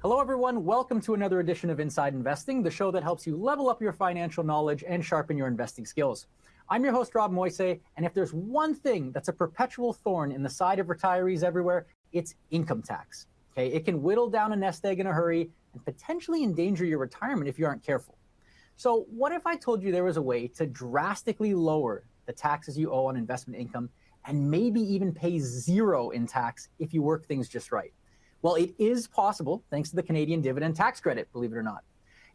Hello, everyone. Welcome to another edition of Inside Investing, the show that helps you level up your financial knowledge and sharpen your investing skills. I'm your host, Rob Moise, and if there's one thing that's a perpetual thorn in the side of retirees everywhere, it's income tax. Okay, it can whittle down a nest egg in a hurry and potentially endanger your retirement if you aren't careful. So what if I told you there was a way to drastically lower the taxes you owe on investment income and maybe even pay zero in tax if you work things just right? Well, it is possible thanks to the Canadian Dividend Tax Credit, believe it or not.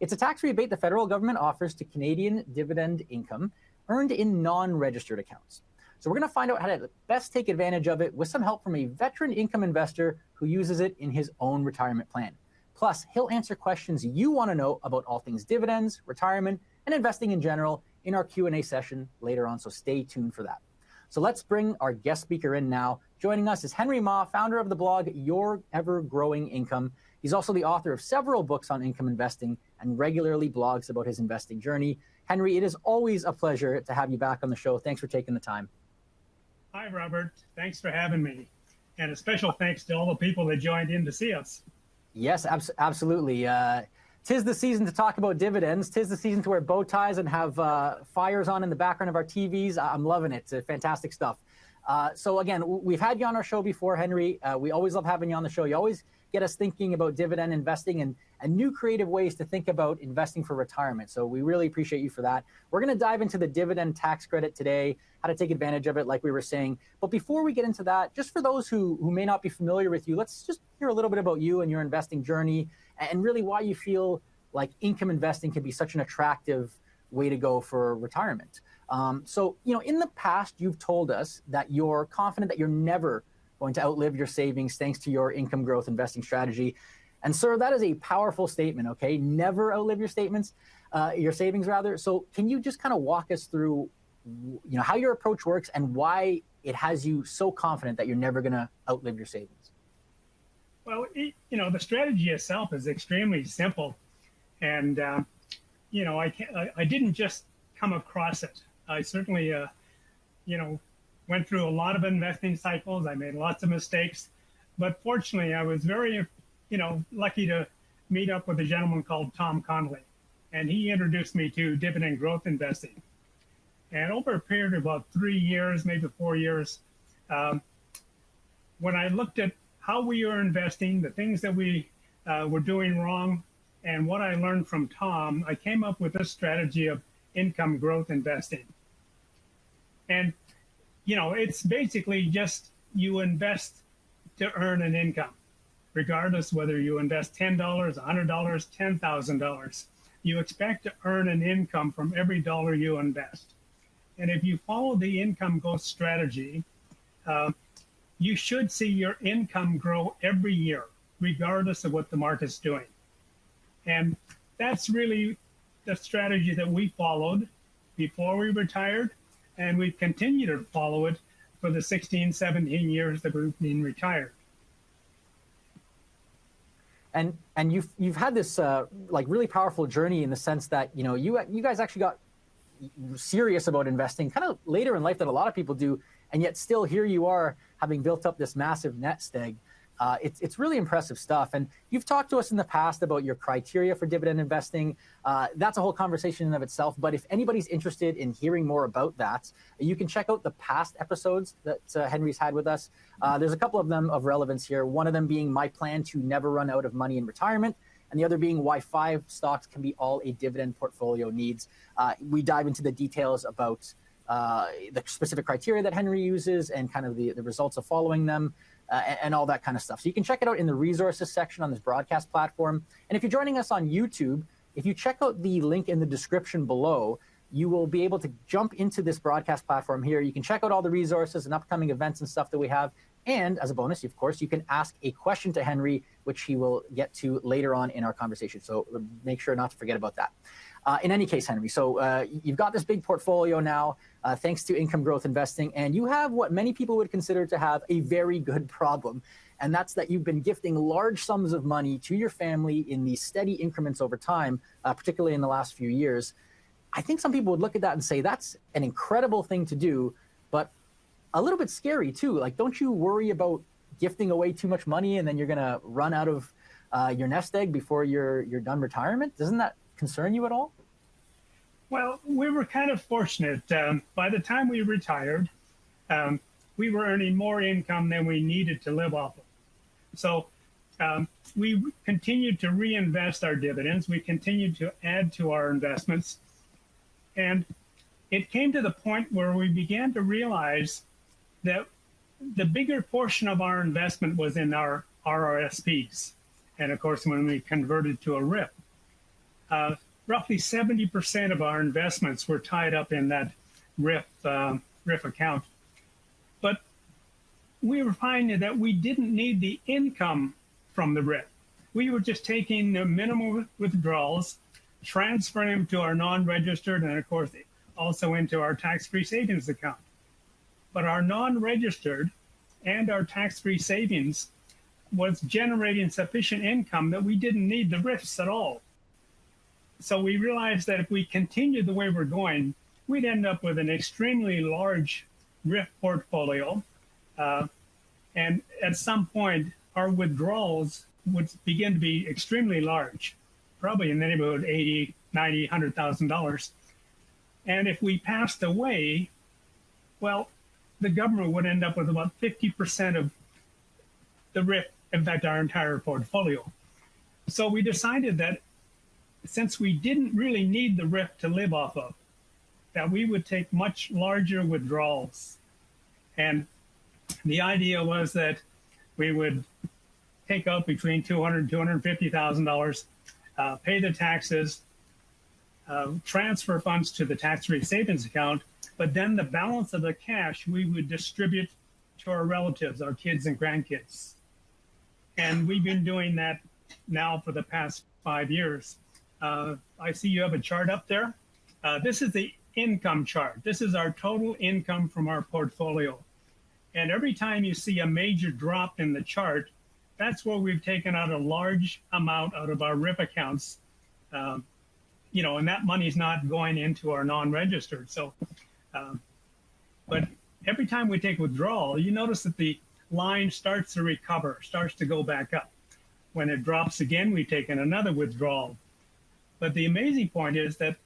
It's a tax rebate the federal government offers to Canadian dividend income earned in non-registered accounts. So we're going to find out how to best take advantage of it with some help from a veteran income investor who uses it in his own retirement plan. Plus, he'll answer questions you want to know about all things dividends, retirement, and investing in general in our Q&A session later on, so stay tuned for that. So let's bring our guest speaker in now. Joining us is Henry Mah, founder of the blog Your Ever-Growing Income. He's also the author of several books on income investing and regularly blogs about his investing journey. Henry, it is always a pleasure to have you back on the show. Thanks for taking the time. Hi, Robert. Thanks for having me. And a special thanks to all the people that joined in to see us. Yes, absolutely. Tis the season to talk about dividends. Tis the season to wear bow ties and have fires on in the background of our TVs. I'm loving it. It's fantastic stuff. So again, we've had you on our show before, Henry. We always love having you on the show. You always get us thinking about dividend investing and new creative ways to think about investing for retirement. So we really appreciate you for that. We're going to dive into the dividend tax credit today, how to take advantage of it, like we were saying. But before we get into that, just for those who may not be familiar with you, let's just hear a little bit about you and your investing journey and really why you feel like income investing can be such an attractive way to go for retirement. So, in the past, you've told us that you're confident that you're never going to outlive your savings thanks to your income growth investing strategy. And sir, that is a powerful statement, okay? Never outlive your savings rather. So can you just kind of walk us through, how your approach works and why it has you so confident that you're never going to outlive your savings? Well, the strategy itself is extremely simple. And, I didn't just come across it. I certainly, went through a lot of investing cycles. I made lots of mistakes. But fortunately, I was very, lucky to meet up with a gentleman called Tom Connolly. And he introduced me to dividend growth investing. And over a period of about 3 years, maybe 4 years, when I looked at how we were investing, the things that we were doing wrong, and what I learned from Tom, I came up with this strategy of income growth investing. And, it's basically just you invest to earn an income, regardless whether you invest $10, $100, $10,000. You expect to earn an income from every dollar you invest. And if you follow the income growth strategy, you should see your income grow every year, regardless of what the market's doing. And that's really the strategy that we followed before we retired, and we've continued to follow it for the 16, 17 years that we've been retired. And you've had this really powerful journey in the sense that you guys actually got serious about investing kind of later in life than a lot of people do, and yet still here you are having built up this massive nest egg. It's really impressive stuff. And you've talked to us in the past about your criteria for dividend investing. That's a whole conversation in of itself. But if anybody's interested in hearing more about that, you can check out the past episodes that Henry's had with us. There's a couple of them of relevance here. One of them being my plan to never run out of money in retirement, and the other being why 5 stocks can be all a dividend portfolio needs. We dive into the details about the specific criteria that Henry uses and kind of the results of following them. And all that kind of stuff. So you can check it out in the resources section on this broadcast platform. And if you're joining us on YouTube, if you check out the link in the description below, you will be able to jump into this broadcast platform here. You can check out all the resources and upcoming events and stuff that we have. And as a bonus, of course, you can ask a question to Henry, which he will get to later on in our conversation. So make sure not to forget about that. In any case, Henry, so you've got this big portfolio now, thanks to income growth investing, and you have what many people would consider to have a very good problem, and that's that you've been gifting large sums of money to your family in these steady increments over time, particularly in the last few years. I think some people would look at that and say that's an incredible thing to do, but a little bit scary too. Like, don't you worry about gifting away too much money and then you're going to run out of your nest egg before you're done retirement? Doesn't that concern you at all? Well, we were kind of fortunate. By the time we retired, we were earning more income than we needed to live off of. So we continued to reinvest our dividends. We continued to add to our investments. And it came to the point where we began to realize that the bigger portion of our investment was in our RRSPs. And of course, when we converted to a RRIF, roughly 70% of our investments were tied up in that RRIF account. But we were finding that we didn't need the income from the RRIF. We were just taking the minimal withdrawals, transferring them to our non-registered, and of course, also into our tax-free savings account. But our non-registered and our tax-free savings was generating sufficient income that we didn't need the RRIFs at all. So we realized that if we continued the way we're going, we'd end up with an extremely large RRIF portfolio. And at some point, our withdrawals would begin to be extremely large, probably in the neighborhood of $80, $90, $100,000. And if we passed away, well, the government would end up with about 50% of the RRIF, in fact, our entire portfolio. So we decided that since we didn't really need the RRIF to live off of, that we would take much larger withdrawals. And the idea was that we would take out between $200,000 and $250,000, pay the taxes, transfer funds to the tax-free savings account, but then the balance of the cash we would distribute to our relatives, our kids and grandkids. And we've been doing that now for the past 5 years. I see you have a chart up there. This is the income chart. This is our total income from our portfolio. And every time you see a major drop in the chart, that's where we've taken out a large amount out of our RRIF accounts. And that money's not going into our non-registered. So, but every time we take withdrawal, you notice that the line starts to recover, starts to go back up. When it drops again, we've taken another withdrawal. But the amazing point is that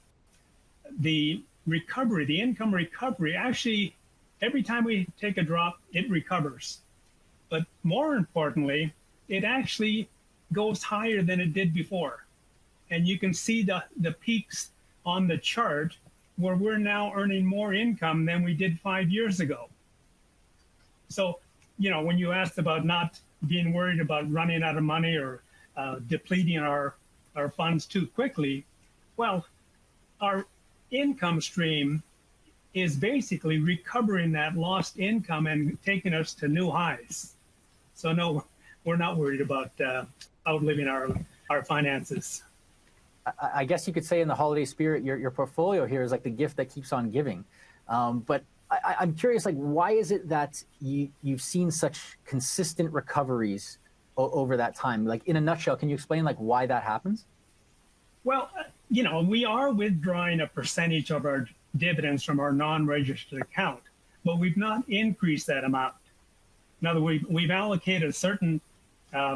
the recovery, the income recovery, actually, every time we take a drop, it recovers. But more importantly, it actually goes higher than it did before. And you can see the peaks on the chart where we're now earning more income than we did 5 years ago. So, when you asked about not being worried about running out of money or depleting our funds too quickly, well, our income stream is basically recovering that lost income and taking us to new highs. So no, we're not worried about outliving our finances. I guess you could say in the holiday spirit, your portfolio here is like the gift that keeps on giving. But I'm curious, like, why is it that you've seen such consistent recoveries over that time? Like, in a nutshell, can you explain like why that happens? Well, we are withdrawing a percentage of our dividends from our non-registered account, but we've not increased that amount. In other words, we've allocated a certain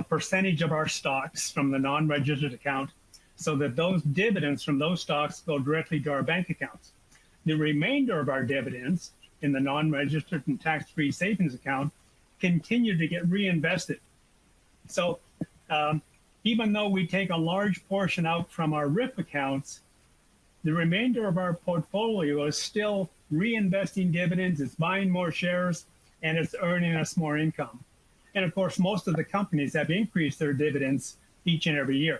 percentage of our stocks from the non-registered account so that those dividends from those stocks go directly to our bank accounts. The remainder of our dividends in the non-registered and tax-free savings account continue to get reinvested. So even though we take a large portion out from our RRIF accounts, the remainder of our portfolio is still reinvesting dividends, it's buying more shares, and it's earning us more income. And of course, most of the companies have increased their dividends each and every year.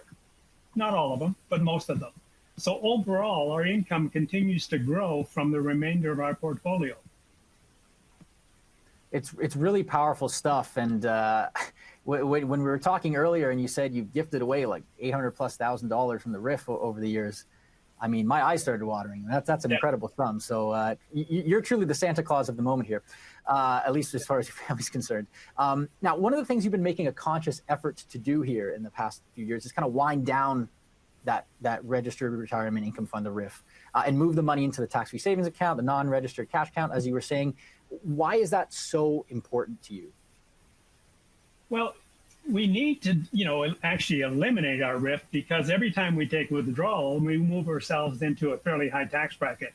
Not all of them, but most of them. So overall, our income continues to grow from the remainder of our portfolio. It's really powerful stuff. And when we were talking earlier and you said you've gifted away like $800,000+ from the RRIF over the years, I mean, my eyes started watering. That's an incredible sum. So you're truly the Santa Claus of the moment here, at least as far as your family's concerned. Now, one of the things you've been making a conscious effort to do here in the past few years is kind of wind down that registered retirement income fund, the RRIF. and move the money into the tax-free savings account, the non-registered cash account, as you were saying. Why is that so important to you? Well, we need to, actually eliminate our RRIF, because every time we take withdrawal, we move ourselves into a fairly high tax bracket.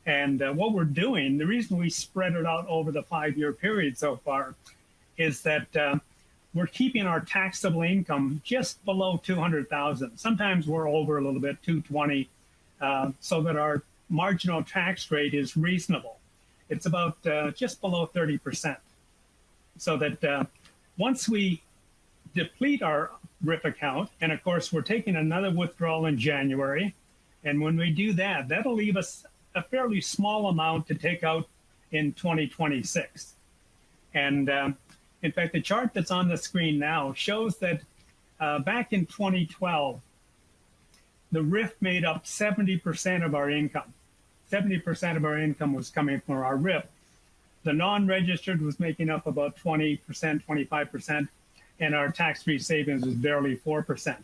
And what we're doing, the reason we spread it out over the 5-year period so far, is that we're keeping our taxable income just below 200,000. Sometimes we're over a little bit, 220, so that our marginal tax rate is reasonable. It's about just below 30%. So that once we deplete our RRIF account, and of course we're taking another withdrawal in January, and when we do that, that'll leave us a fairly small amount to take out in 2026. And in fact, the chart that's on the screen now shows that back in 2012, the RRIF made up 70% of our income. 70% of our income was coming from our RRIF. The non-registered was making up about 20%, 25%, and our tax-free savings was barely 4%.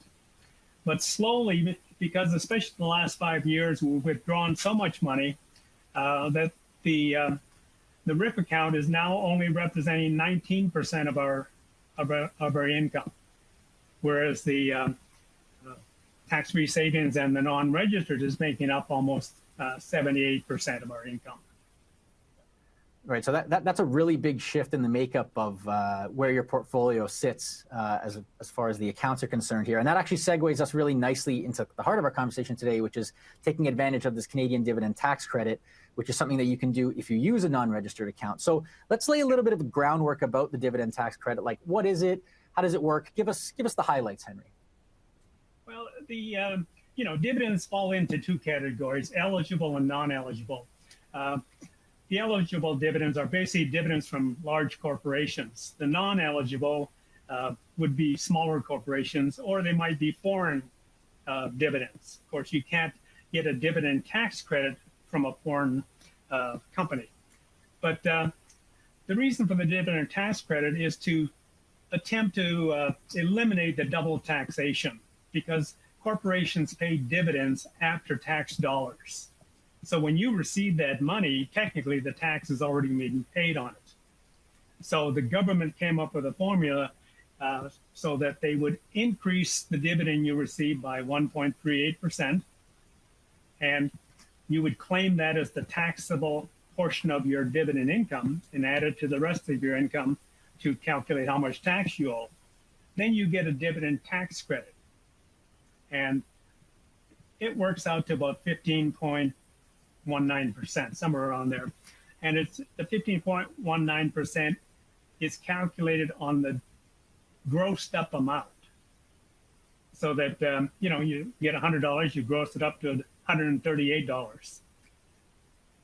But slowly, because especially in the last 5 years, we've withdrawn so much money that the RRIF account is now only representing 19% of our income, whereas the tax-free savings and the non-registered is making up almost 78% of our income. Right, so that's a really big shift in the makeup of where your portfolio sits as far as the accounts are concerned here. And that actually segues us really nicely into the heart of our conversation today, which is taking advantage of this Canadian Dividend Tax Credit, which is something that you can do if you use a non-registered account. So let's lay a little bit of the groundwork about the Dividend Tax Credit. Like, what is it? How does it work? Give us the highlights, Henry. Well, the dividends fall into two categories: eligible and non-eligible. The eligible dividends are basically dividends from large corporations. The non-eligible would be smaller corporations, or they might be foreign dividends. Of course, you can't get a dividend tax credit from a foreign company. But the reason for the dividend tax credit is to attempt to eliminate the double taxation, because corporations pay dividends after tax dollars. So when you receive that money, technically the tax has already been paid on it. So the government came up with a formula so that they would increase the dividend you receive by 1.38%, and you would claim that as the taxable portion of your dividend income and add it to the rest of your income to calculate how much tax you owe. Then you get a dividend tax credit. And it works out to about 15.19%, somewhere around there. And it's the 15.19% is calculated on the grossed up amount. So that, you get $100, you gross it up to $138.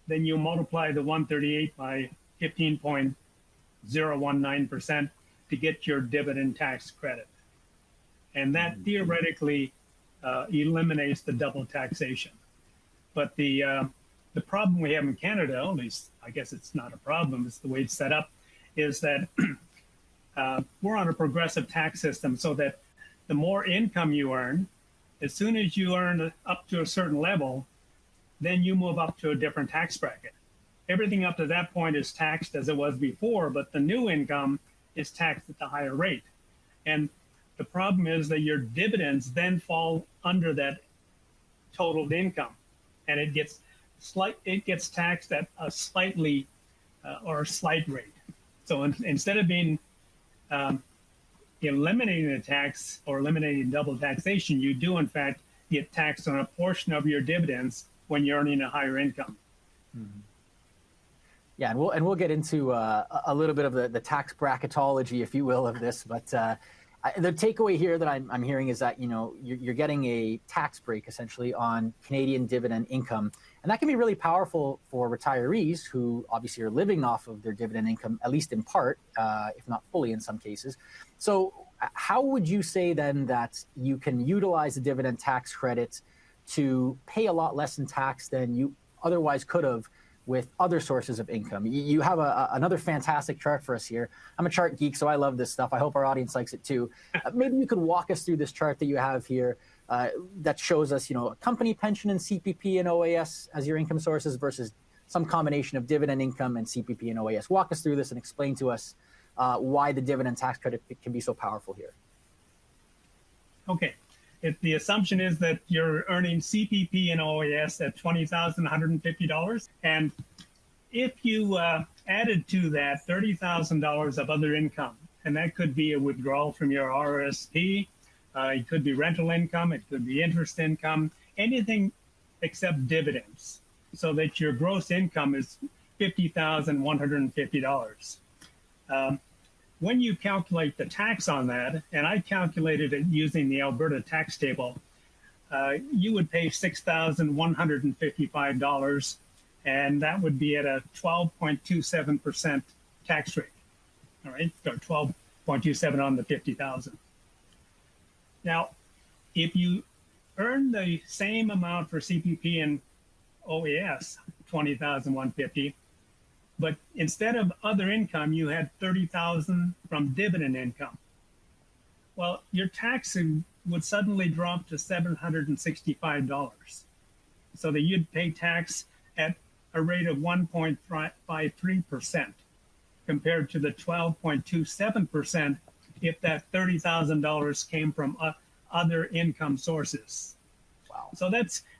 Then you multiply the 138 by 15.019% to get your dividend tax credit. And that theoretically eliminates the double taxation. But the problem we have in Canada, at least I guess it's not a problem, it's the way it's set up, is that we're on a progressive tax system, so that the more income you earn, as soon as you earn up to a certain level, then you move up to a different tax bracket. Everything up to that point is taxed as it was before, but the new income is taxed at the higher rate. And the problem is that your dividends then fall under that total income, and it gets taxed at a slightly or a slight rate. So instead of being eliminating the tax or eliminating double taxation, you do in fact get taxed on a portion of your dividends when you're earning a higher income. Mm-hmm. Yeah, and we'll get into a little bit of the tax bracketology, if you will, of this. But the takeaway here that I'm hearing is that you're getting a tax break essentially on Canadian dividend income, and that can be really powerful for retirees who obviously are living off of their dividend income, at least in part, if not fully in some cases. So how would you say then that you can utilize the dividend tax credit to pay a lot less in tax than you otherwise could have with other sources of income? You have another fantastic chart for us here. I'm a chart geek, so I love this stuff. I hope our audience likes it too. Maybe you could walk us through this chart that you have here, that shows us, a company pension and CPP and OAS as your income sources versus some combination of dividend income and CPP and OAS. Walk us through this and explain to us why the dividend tax credit can be so powerful here. Okay. The assumption is that you're earning CPP and OAS at $20,150. And if you added to that $30,000 of other income, and that could be a withdrawal from your RRSP, it could be rental income, it could be interest income, anything except dividends, so that your gross income is $50,150. When you calculate the tax on that, and I calculated it using the Alberta tax table, you would pay $6,155, and that would be at a 12.27% tax rate. All right, so 12.27 on the 50,000. Now, if you earn the same amount for CPP and OAS, 20,150, but instead of other income, you had 30,000 from dividend income. Well, your tax would suddenly drop to $765, so that you'd pay tax at a rate of 1.53% compared to the 12.27% if that $30,000 came from other income sources. Wow. So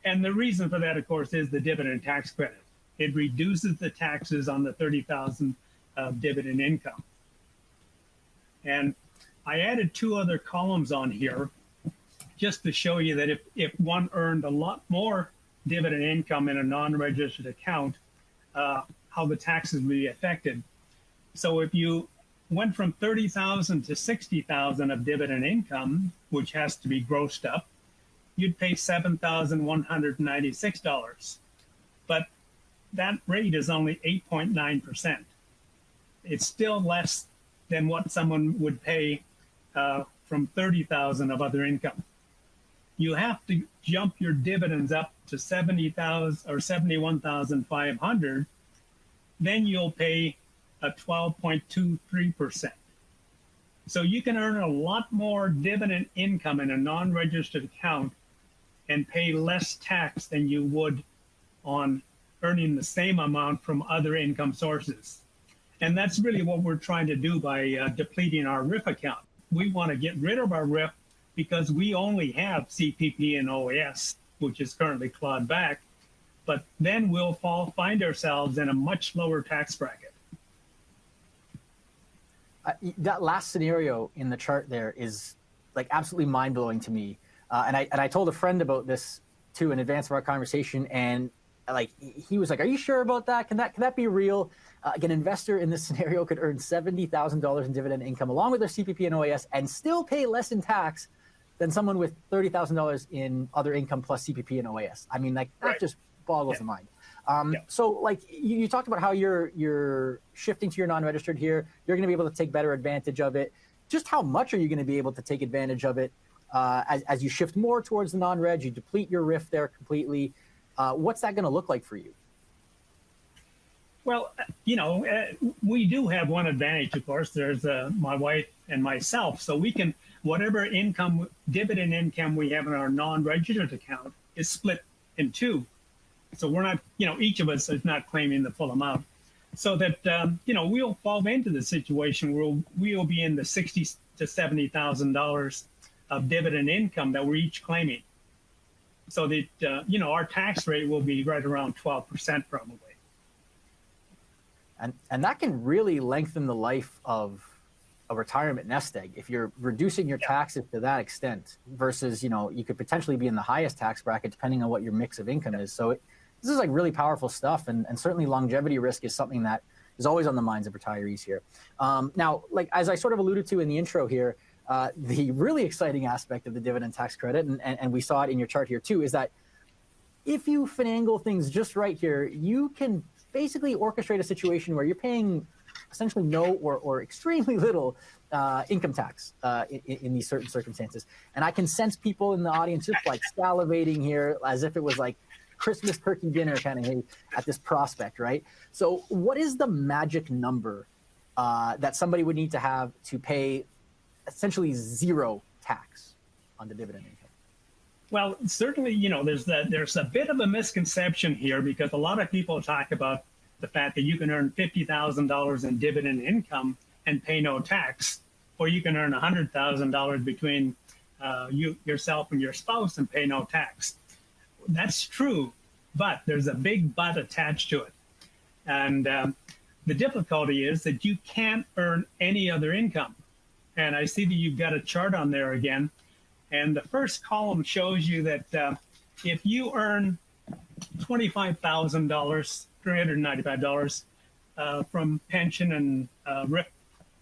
and the reason for that, of course, is the dividend tax credit. It reduces the taxes on the $30,000 of dividend income. And I added two other columns on here just to show you that if one earned a lot more dividend income in a non-registered account, how the taxes would be affected. So if you went from 30,000 to 60,000 of dividend income, which has to be grossed up, you'd pay $7,196. But that rate is only 8.9%. It's still less than what someone would pay from 30,000 of other income. You have to jump your dividends up to 70,000 or 71,500. Then you'll pay a 12.23%. So you can earn a lot more dividend income in a non-registered account and pay less tax than you would on earning the same amount from other income sources. And that's really what we're trying to do by depleting our RRIF account. We want to get rid of our RRIF because we only have CPP and OAS, which is currently clawed back. But then we'll find ourselves in a much lower tax bracket. That last scenario in the chart there is like absolutely mind-blowing to me. And I told a friend about this too in advance of our conversation, and like he was like, "Are you sure about that? Can that be real?" An investor in this scenario could earn $70,000 in dividend income along with their CPP and OAS and still pay less in tax than someone with $30,000 in other income plus CPP and OAS. I mean, like that just boggles the mind. So like you talked about how you're shifting to your non-registered here. You're going to be able to take better advantage of it. Just how much are you going to be able to take advantage of it as you shift more towards the non-reg, you deplete your RRIF there completely? What's that going to look like for you? Well, we do have one advantage, of course. There's my wife and myself. So we can, whatever income, dividend income we have in our non-registered account is split in two. So we're not, each of us is not claiming the full amount. So that, we'll fall into the situation where we'll be in the $60,000 to $70,000 of dividend income that we're each claiming. So that, our tax rate will be right around 12% probably. And that can really lengthen the life of a retirement nest egg if you're reducing your taxes to that extent versus, you could potentially be in the highest tax bracket depending on what your mix of income is. So this is like really powerful stuff. And certainly longevity risk is something that is always on the minds of retirees here. Now, like as I sort of alluded to in the intro here, the really exciting aspect of the dividend tax credit, and we saw it in your chart here too, is that if you finagle things just right here, you can basically orchestrate a situation where you're paying essentially no or extremely little income tax in these certain circumstances. And I can sense people in the audience just like salivating here as if it was like Christmas turkey dinner kind of at this prospect, right? So what is the magic number that somebody would need to have to pay essentially zero tax on the dividend income? Well, certainly, there's a bit of a misconception here because a lot of people talk about the fact that you can earn $50,000 in dividend income and pay no tax, or you can earn $100,000 between yourself and your spouse and pay no tax. That's true, but there's a big but attached to it. And the difficulty is that you can't earn any other income. And I see that you've got a chart on there again. And the first column shows you that if you earn $25,000, $395 from pension and RRIF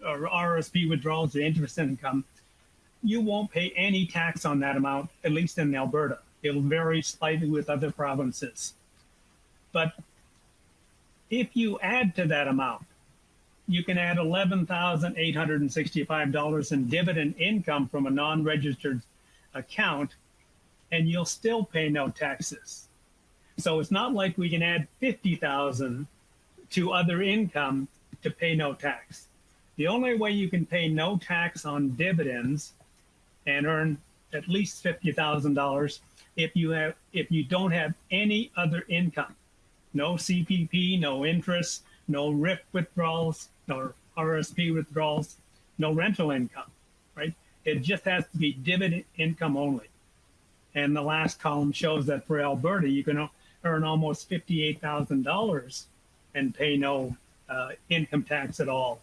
or RRSP withdrawals or interest income, you won't pay any tax on that amount, at least in Alberta. It'll vary slightly with other provinces. But if you add to that amount, you can add $11,865 in dividend income from a non-registered account, and you'll still pay no taxes. So it's not like we can add $50,000 to other income to pay no tax. The only way you can pay no tax on dividends and earn at least $50,000 if you don't have any other income. No CPP, no interest, no RRIF withdrawals, no RRSP withdrawals, no rental income, right? It just has to be dividend income only. And the last column shows that for Alberta, you can earn almost $58,000 and pay no income tax at all.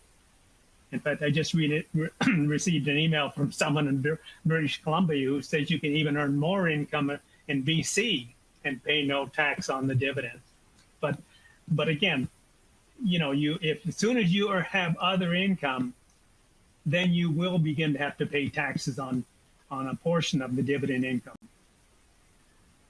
In fact, I just received an email from someone in British Columbia who says you can even earn more income in BC and pay no tax on the dividends. But again, if as soon as you have other income, then you will begin to have to pay taxes on a portion of the dividend income.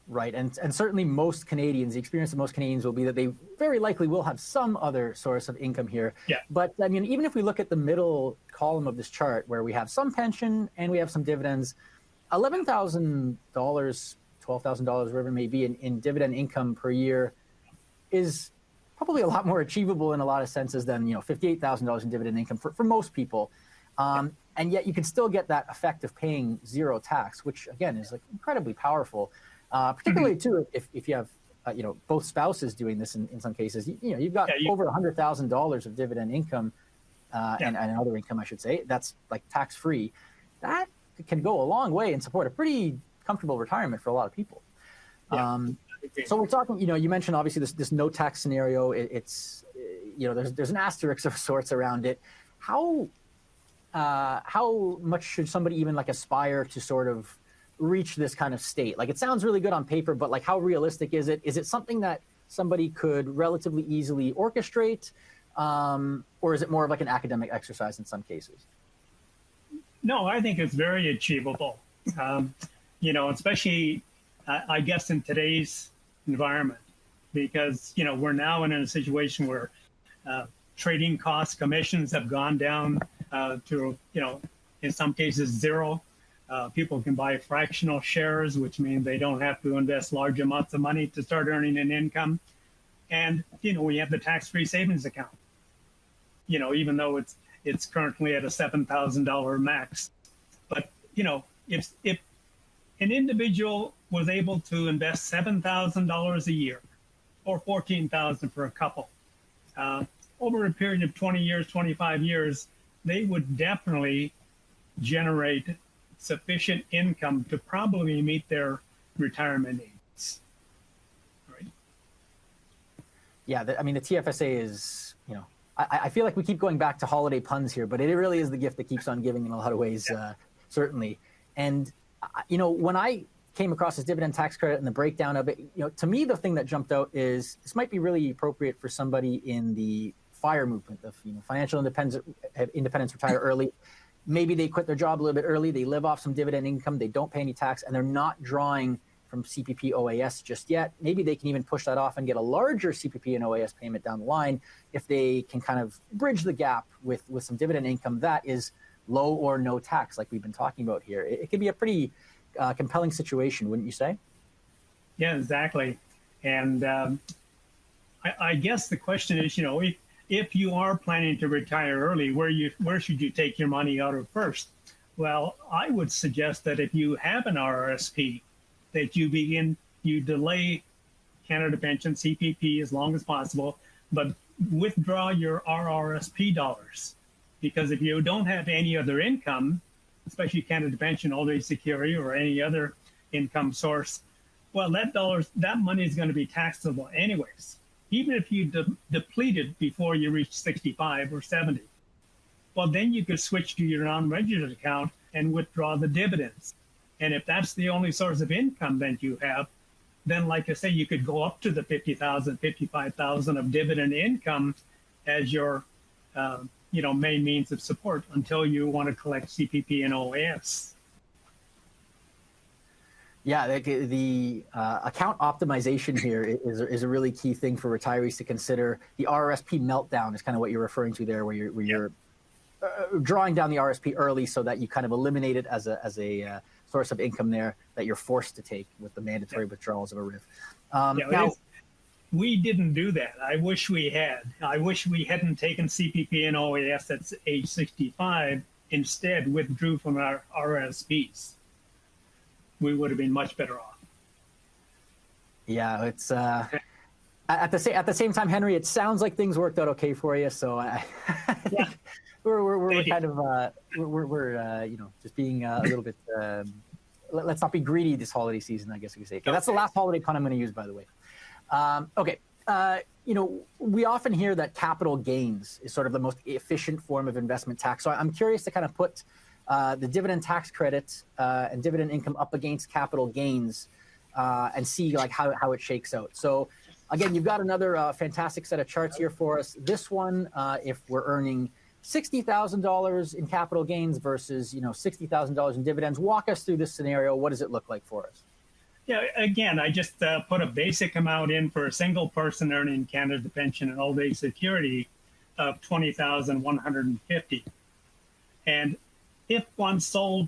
Right, and certainly most Canadians, the experience of most Canadians will be that they very likely will have some other source of income here. Yeah. But I mean, even if we look at the middle column of this chart where we have some pension and we have some dividends, $11,000, $12,000, whatever it may be in dividend income per year is probably a lot more achievable in a lot of senses than $58,000 in dividend income for most people. And yet you can still get that effect of paying zero tax, which again is like incredibly powerful. Particularly too, if you have both spouses doing this in some cases, you've got over $100,000 of dividend income and other income, I should say, that's like tax free. That can go a long way and support a pretty comfortable retirement for a lot of people. Yeah. So we're talking, you mentioned obviously this no tax scenario. It's there's an asterisk of sorts around it. How much should somebody even like aspire to sort of reach this kind of state? Like, it sounds really good on paper, but like, how realistic is it? Is it something that somebody could relatively easily orchestrate, or is it more of like an academic exercise in some cases? No, I think it's very achievable. Especially I guess in today's environment, because we're now in a situation where trading costs, commissions have gone down to in some cases zero. People can buy fractional shares, which means they don't have to invest large amounts of money to start earning an income. And, we have the tax-free savings account, even though it's currently at a $7,000 max. But, if an individual was able to invest $7,000 a year or $14,000 for a couple, over a period of 20 years, 25 years, they would definitely generate sufficient income to probably meet their retirement needs. Right? Yeah, the TFSA is, I feel like we keep going back to holiday puns here, but it really is the gift that keeps on giving in a lot of ways, certainly. And, when I came across this dividend tax credit and the breakdown of it, to me, the thing that jumped out is this might be really appropriate for somebody in the FIRE movement of, financial independence, retire early. Maybe they quit their job a little bit early, they live off some dividend income, they don't pay any tax, and they're not drawing from CPP OAS just yet. Maybe they can even push that off and get a larger CPP and OAS payment down the line if they can kind of bridge the gap with some dividend income that is low or no tax, like we've been talking about here. It could be a pretty compelling situation, wouldn't you say? Yeah, exactly. And I guess the question is, if you are planning to retire early, where should you take your money out of first? Well, I would suggest that if you have an RRSP, that you delay Canada Pension, CPP, as long as possible, but withdraw your RRSP dollars. Because if you don't have any other income, especially Canada Pension, old age security, or any other income source, well, that money is going to be taxable anyways, even if you deplete it before you reach 65 or 70. Well, then you could switch to your non-registered account and withdraw the dividends. And if that's the only source of income that you have, then, like I say, you could go up to the 50,000, 55,000 of dividend income as your main means of support until you want to collect CPP and OAS. Yeah, the account optimization here is a really key thing for retirees to consider. The RRSP meltdown is kind of what you're referring to there, where you're drawing down the RRSP early so that you kind of eliminate it as a source of income there that you're forced to take with the mandatory withdrawals of a RRIF. Now, we didn't do that. I wish we had. I wish we hadn't taken CPP and OAS at age 65, instead withdrew from our RRSPs. We would have been much better off. Yeah, it's at the same time, Henry, it sounds like things worked out okay for you. So I think we're kind of just being a little bit. Let's not be greedy this holiday season, I guess we could say. Okay, that's the last holiday pun I'm going to use, by the way. Okay. We often hear that capital gains is sort of the most efficient form of investment tax. So I'm curious to kind of put the dividend tax credit and dividend income up against capital gains and see like how it shakes out. So again, you've got another fantastic set of charts here for us. This one, if we're earning $60,000 in capital gains versus $60,000 in dividends, walk us through this scenario. What does it look like for us? Yeah, again, I just put a basic amount in for a single person earning Canada Pension and Old Age Security of $20,150. And if one sold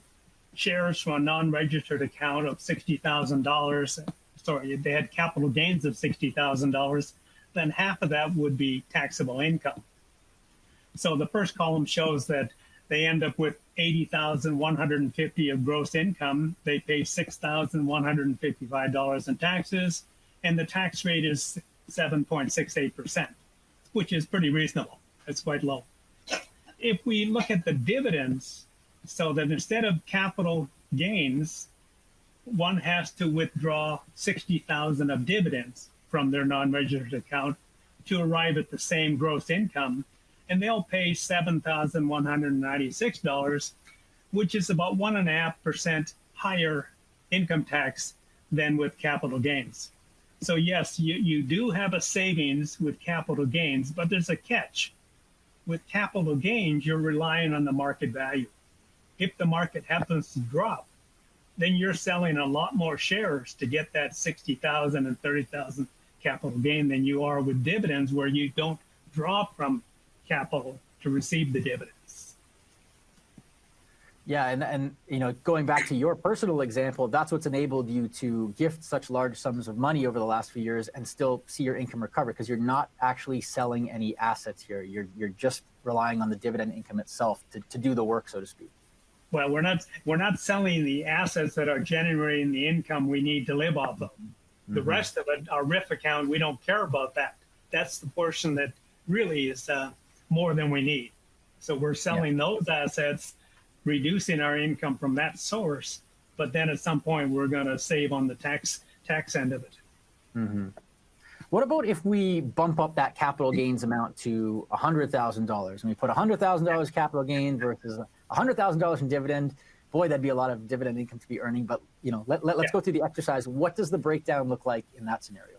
shares from a non-registered account of $60,000, sorry, they had capital gains of $60,000, then half of that would be taxable income. So the first column shows that they end up with $80,150 of gross income. They pay $6,155 in taxes, and the tax rate is 7.68%, which is pretty reasonable. It's quite low. If we look at the dividends, so that instead of capital gains, one has to withdraw $60,000 of dividends from their non-registered account to arrive at the same gross income, and they'll pay $7,196, which is about 1.5% higher income tax than with capital gains. So yes, you do have a savings with capital gains, but there's a catch. With capital gains, you're relying on the market value. If the market happens to drop, then you're selling a lot more shares to get that 60,000 and 30,000 capital gain than you are with dividends, where you don't draw from capital to receive the dividends. Yeah, and going back to your personal example, that's what's enabled you to gift such large sums of money over the last few years and still see your income recover, because you're not actually selling any assets here. You're just relying on the dividend income itself to do the work, so to speak. Well, we're not selling the assets that are generating the income we need to live off of. The rest of it, our RRIF account, we don't care about that. That's the portion that really is more than we need. So we're selling those assets, reducing our income from that source, but then at some point we're going to save on the tax end of it. Mm-hmm. What about if we bump up that capital gains amount to $100,000 and we put $100,000 capital gain versus $100,000 in dividend? Boy, that'd be a lot of dividend income to be earning. But let's go through the exercise. What does the breakdown look like in that scenario?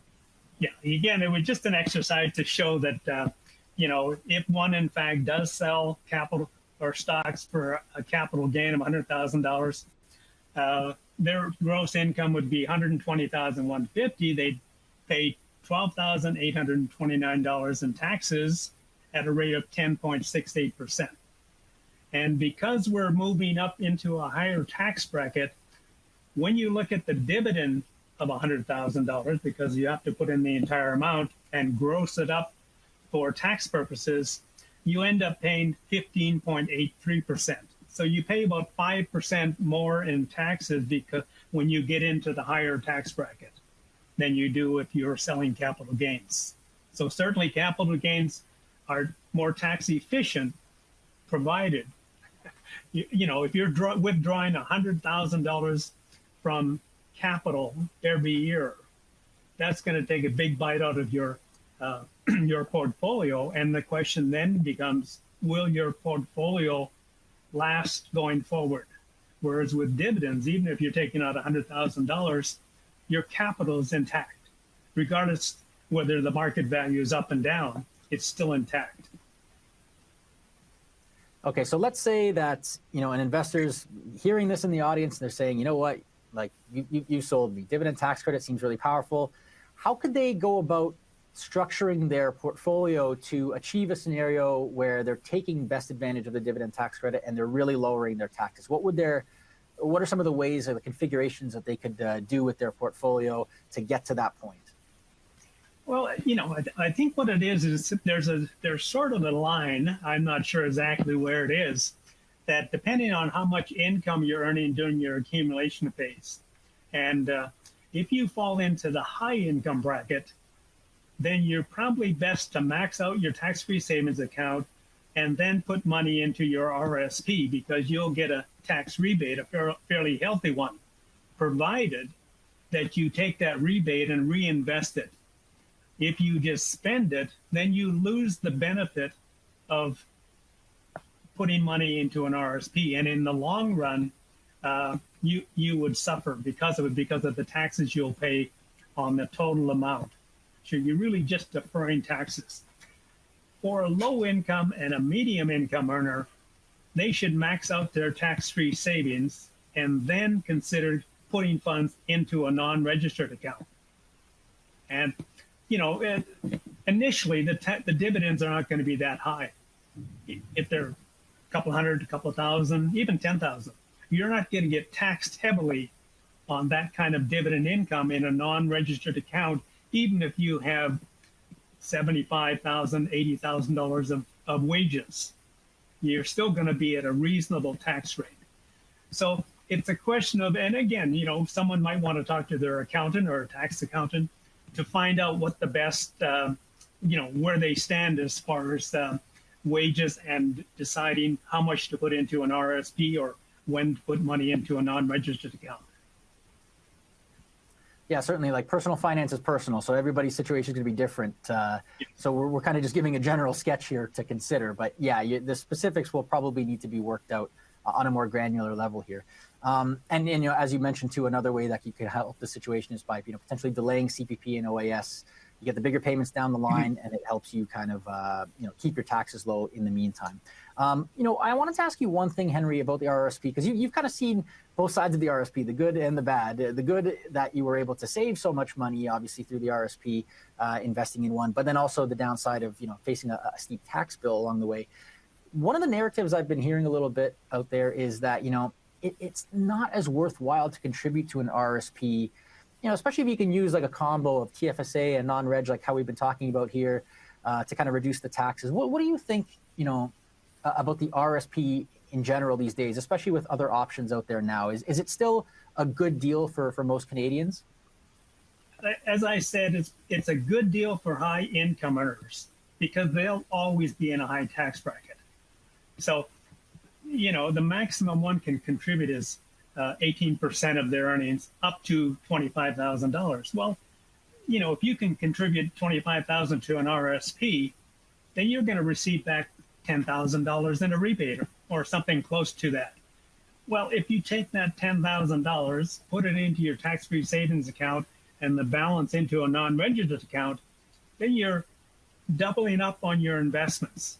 Yeah, again, it was just an exercise to show that if one in fact does sell capital or stocks for a capital gain of $100,000, their gross income would be $120,150. They'd pay $12,829 in taxes at a rate of 10.68%. And because we're moving up into a higher tax bracket, when you look at the dividend of $100,000, because you have to put in the entire amount and gross it up for tax purposes, you end up paying 15.83%. So you pay about 5% more in taxes because when you get into the higher tax bracket than you do if you're selling capital gains. So certainly capital gains are more tax efficient, provided, if you're withdrawing $100,000 from capital every year, that's going to take a big bite out of your your portfolio. And the question then becomes, will your portfolio last going forward? Whereas with dividends, even if you're taking out $100,000, your capital is intact. Regardless whether the market value is up and down, it's still intact. Okay, so let's say that, an investor's hearing this in the audience, they're saying, you know what, like you sold me. Dividend tax credit seems really powerful. How could they go about structuring their portfolio to achieve a scenario where they're taking best advantage of the dividend tax credit and they're really lowering their taxes? What are some of the ways or the configurations that they could do with their portfolio to get to that point? Well, I think what it is there's sort of a line, I'm not sure exactly where it is, that depending on how much income you're earning during your accumulation phase, and if you fall into the high income bracket, then you're probably best to max out your tax-free savings account and then put money into your RRSP, because you'll get a tax rebate, a fairly healthy one, provided that you take that rebate and reinvest it. If you just spend it, then you lose the benefit of putting money into an RSP. And in the long run, you would suffer because of the taxes you'll pay on the total amount. So you're really just deferring taxes. For a low income and a medium income earner, they should max out their tax-free savings and then consider putting funds into a non-registered account. And initially, the dividends are not going to be that high. If they're a couple hundred, a couple thousand, even 10,000, you're not going to get taxed heavily on that kind of dividend income in a non-registered account, even if you have $75,000, $80,000 of wages. You're still going to be at a reasonable tax rate. So it's a question of, and again, someone might want to talk to their accountant or a tax accountant to find out what the best, where they stand as far as wages and deciding how much to put into an RSP or when to put money into a non-registered account. Yeah, certainly. Like, personal finance is personal, so everybody's situation is going to be different. So we're kind of just giving a general sketch here to consider. But yeah, the specifics will probably need to be worked out on a more granular level here. And as you mentioned too, another way that you could help the situation is by potentially delaying CPP and OAS. You get the bigger payments down the line, and it helps you kind of keep your taxes low in the meantime. I wanted to ask you one thing, Henry, about the RRSP, because you've kind of seen both sides of the RRSP, the good and the bad. The good that you were able to save so much money, obviously, through the RRSP, investing in one, but then also the downside of facing a steep tax bill along the way. One of the narratives I've been hearing a little bit out there is that it's not as worthwhile to contribute to an RRSP, especially if you can use like a combo of TFSA and non-reg, like how we've been talking about here, to kind of reduce the taxes. What do you think, about the RRSP in general these days, especially with other options out there now? Is it still a good deal for most Canadians? As I said, it's a good deal for high income earners because they'll always be in a high tax bracket. So, the maximum one can contribute is 18% of their earnings up to $25,000. Well, if you can contribute $25,000 to an RSP, then you're going to receive back $10,000 in a rebate or something close to that. Well, if you take that $10,000, put it into your tax-free savings account and the balance into a non-registered account, then you're doubling up on your investments.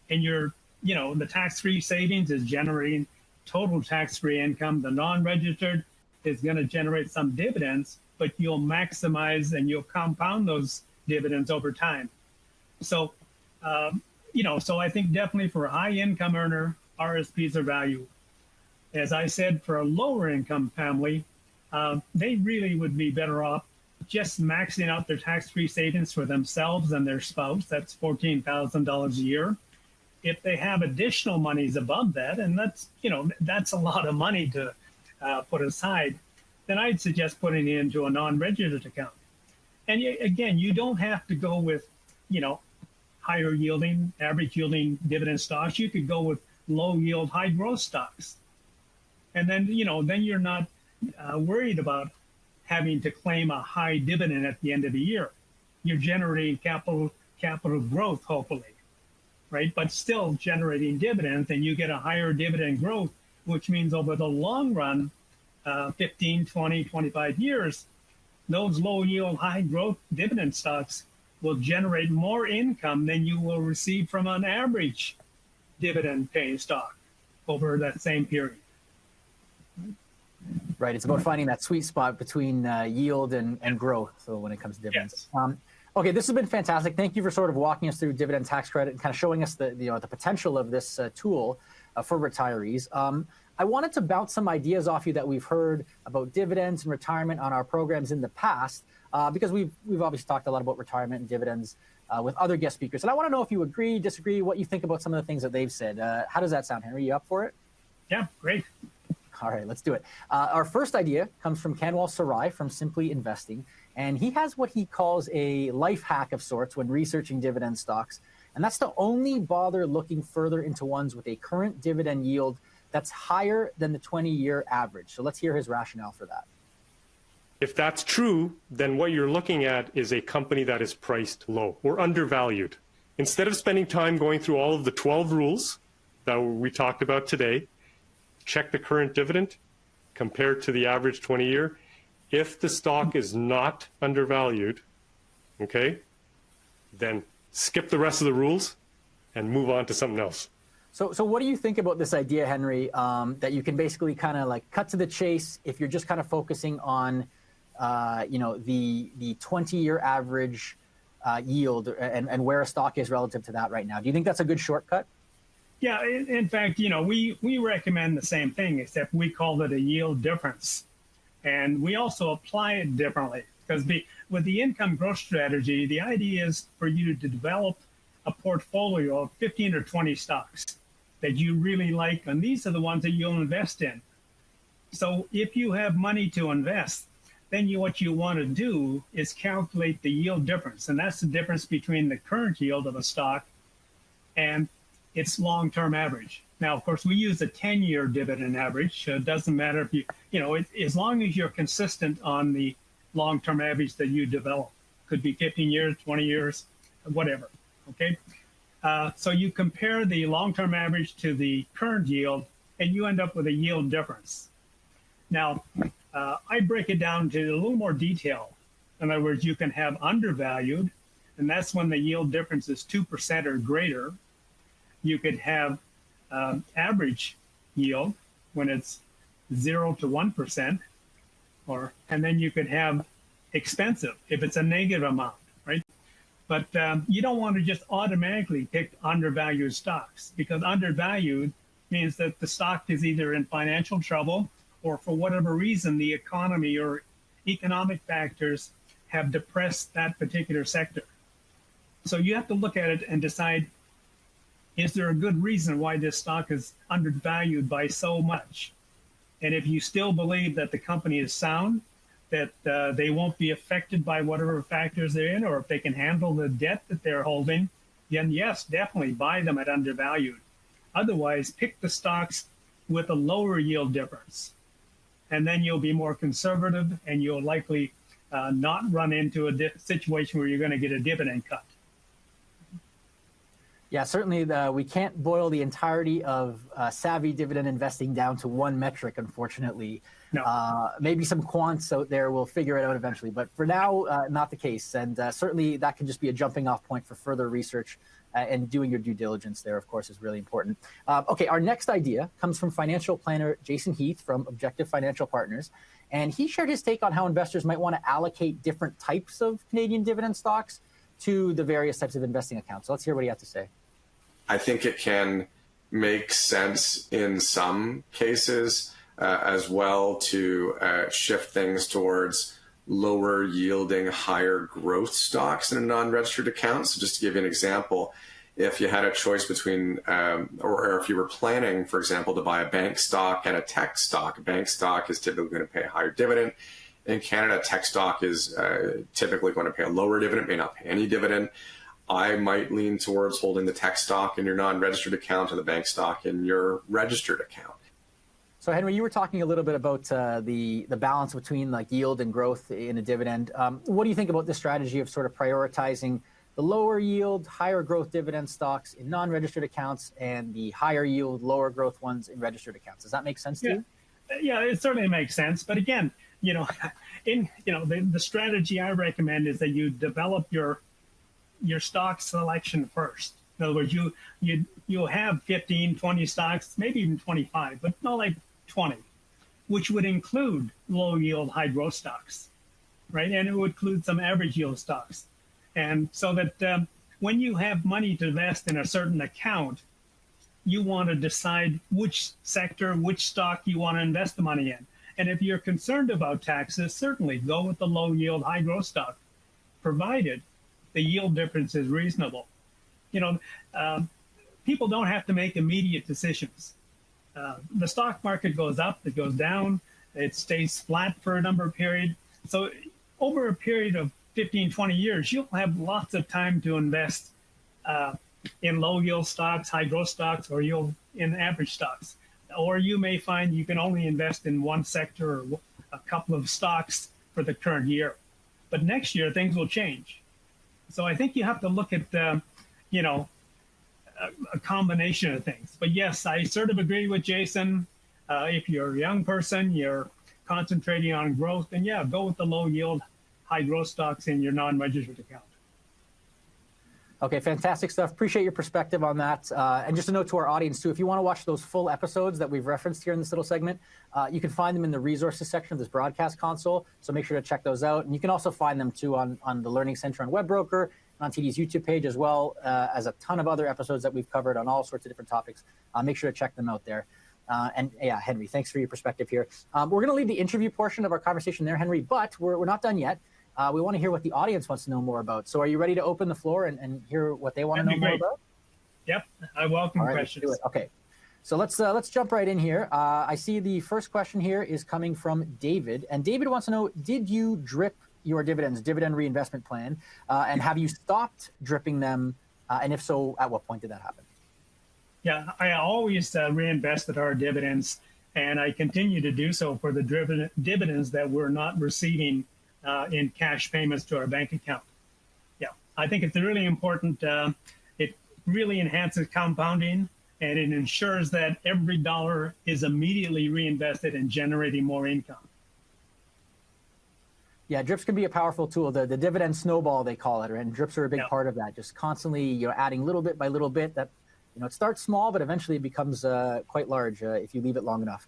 And the tax-free savings is generating total tax-free income. The non-registered is going to generate some dividends, but you'll maximize and you'll compound those dividends over time. So, so I think definitely for a high income earner, RSPs are valuable. As I said, for a lower income family, they really would be better off just maxing out their tax-free savings for themselves and their spouse. That's $14,000 a year. if they have additional monies above that, and that's, that's a lot of money to put aside, then I'd suggest putting it into a non-registered account. And again, you don't have to go with, higher yielding, average yielding dividend stocks. You could go with low yield, high growth stocks. And then, then you're not worried about having to claim a high dividend at the end of the year. You're generating capital growth, hopefully, right? But still generating dividends, and you get a higher dividend growth, which means over the long run, 15, 20, 25 years, those low yield, high growth dividend stocks will generate more income than you will receive from an average dividend paying stock over that same period. Right. It's about finding that sweet spot between yield and growth. So when it comes to dividends. Yes. Okay, this has been fantastic. Thank you for sort of walking us through dividend tax credit and kind of showing us the potential of this tool for retirees. I wanted to bounce some ideas off you that we've heard about dividends and retirement on our programs in the past, because we've obviously talked a lot about retirement and dividends with other guest speakers. And I want to know if you agree, disagree, what you think about some of the things that they've said. How does that sound, Henry? You up for it? Yeah, great. All right, let's do it. Our first idea comes from Kanwal Sarai from Simply Investing, and he has what he calls a life hack of sorts when researching dividend stocks, and that's to only bother looking further into ones with a current dividend yield that's higher than the 20-year average. So let's hear his rationale for that. If that's true, then what you're looking at is a company that is priced low or undervalued. Instead of spending time going through all of the 12 rules that we talked about today, check the current dividend compared to the average 20-year. If the stock is not undervalued, okay, then skip the rest of the rules and move on to something else. So what do you think about this idea, Henry, that you can basically kind of like cut to the chase if you're just kind of focusing on, the 20-year average yield and where a stock is relative to that right now? Do you think that's a good shortcut? Yeah, in fact, we recommend the same thing, except we call it a yield difference. And we also apply it differently, because with the income growth strategy, the idea is for you to develop a portfolio of 15 or 20 stocks that you really like, and these are the ones that you'll invest in. So if you have money to invest, then what you want to do is calculate the yield difference, and that's the difference between the current yield of a stock and its long-term average. Now, of course, we use a 10-year dividend average. It doesn't matter if as long as you're consistent on the long-term average that you develop. Could be 15 years, 20 years, whatever, okay? So you compare the long-term average to the current yield, and you end up with a yield difference. Now, I break it down to a little more detail. In other words, you can have undervalued, and that's when the yield difference is 2% or greater. You could have average yield when it's 0 to 1%, and then you could have expensive if it's a negative amount, right? But you don't want to just automatically pick undervalued stocks, because undervalued means that the stock is either in financial trouble or for whatever reason the economy or economic factors have depressed that particular sector. So you have to look at it and decide, is there a good reason why this stock is undervalued by so much? And if you still believe that the company is sound, that they won't be affected by whatever factors they're in, or if they can handle the debt that they're holding, then yes, definitely buy them at undervalued. Otherwise, pick the stocks with a lower yield difference. And then you'll be more conservative, and you'll likely not run into a situation where you're going to get a dividend cut. Yeah, certainly we can't boil the entirety of savvy dividend investing down to one metric, unfortunately. No. Maybe some quants out there will figure it out eventually, but for now, not the case. And certainly that can just be a jumping off point for further research, and doing your due diligence there, of course, is really important. Okay, our next idea comes from financial planner Jason Heath from Objective Financial Partners. And he shared his take on how investors might want to allocate different types of Canadian dividend stocks to the various types of investing accounts. So let's hear what he has to say. I think it can make sense in some cases as well to shift things towards lower yielding, higher growth stocks in a non-registered account. So just to give you an example, if you had a choice between, or if you were planning, for example, to buy a bank stock and a tech stock, a bank stock is typically going to pay a higher dividend. In Canada, tech stock is typically going to pay a lower dividend, may not pay any dividend. I might lean towards holding the tech stock in your non-registered account and the bank stock in your registered account. So Henry, you were talking a little bit about the balance between like yield and growth in a dividend. What do you think about this strategy of sort of prioritizing the lower yield, higher growth dividend stocks in non-registered accounts and the higher yield, lower growth ones in registered accounts? Does that make sense to you? Yeah, it certainly makes sense. But again, the strategy I recommend is that you develop your stock selection first. In other words, you'll have 15, 20 stocks, maybe even 25, but not like 20, which would include low yield, high growth stocks, right? And it would include some average yield stocks. And so that when you have money to invest in a certain account, you want to decide which sector, which stock you want to invest the money in. And if you're concerned about taxes, certainly go with the low yield, high growth stock, provided the yield difference is reasonable. People don't have to make immediate decisions. The stock market goes up, it goes down, it stays flat for a number of periods. So over a period of 15, 20 years, you'll have lots of time to invest in low yield stocks, high growth stocks, or in average stocks. Or you may find you can only invest in one sector or a couple of stocks for the current year. But next year, things will change. So I think you have to look at, a combination of things. But yes, I sort of agree with Jason. If you're a young person, you're concentrating on growth, then yeah, go with the low yield, high growth stocks in your non-registered account. Okay, fantastic stuff. Appreciate your perspective on that. And just a note to our audience too, if you want to watch those full episodes that we've referenced here in this little segment, you can find them in the resources section of this broadcast console. So make sure to check those out. And you can also find them too on the Learning Center on Webroker, and on TD's YouTube page, as well as a ton of other episodes that we've covered on all sorts of different topics. Make sure to check them out there. And yeah, Henry, thanks for your perspective here. We're going to leave the interview portion of our conversation there, Henry, but we're not done yet. We want to hear what the audience wants to know more about. So are you ready to open the floor and hear what they want to know more about? Yep, I welcome questions. Okay, so let's jump right in here. I see the first question here is coming from David. And David wants to know, did you drip your dividends, dividend reinvestment plan? And have you stopped dripping them? And if so, at what point did that happen? Yeah, I always reinvested our dividends, and I continue to do so for the dividends that we're not receiving in cash payments to our bank account. Yeah, I think it's really important. It really enhances compounding, and it ensures that every dollar is immediately reinvested and generating more income. Yeah, drips can be a powerful tool. The dividend snowball, they call it, and drips are a big part of that. Just constantly, adding little bit by little bit. That, it starts small, but eventually it becomes quite large if you leave it long enough.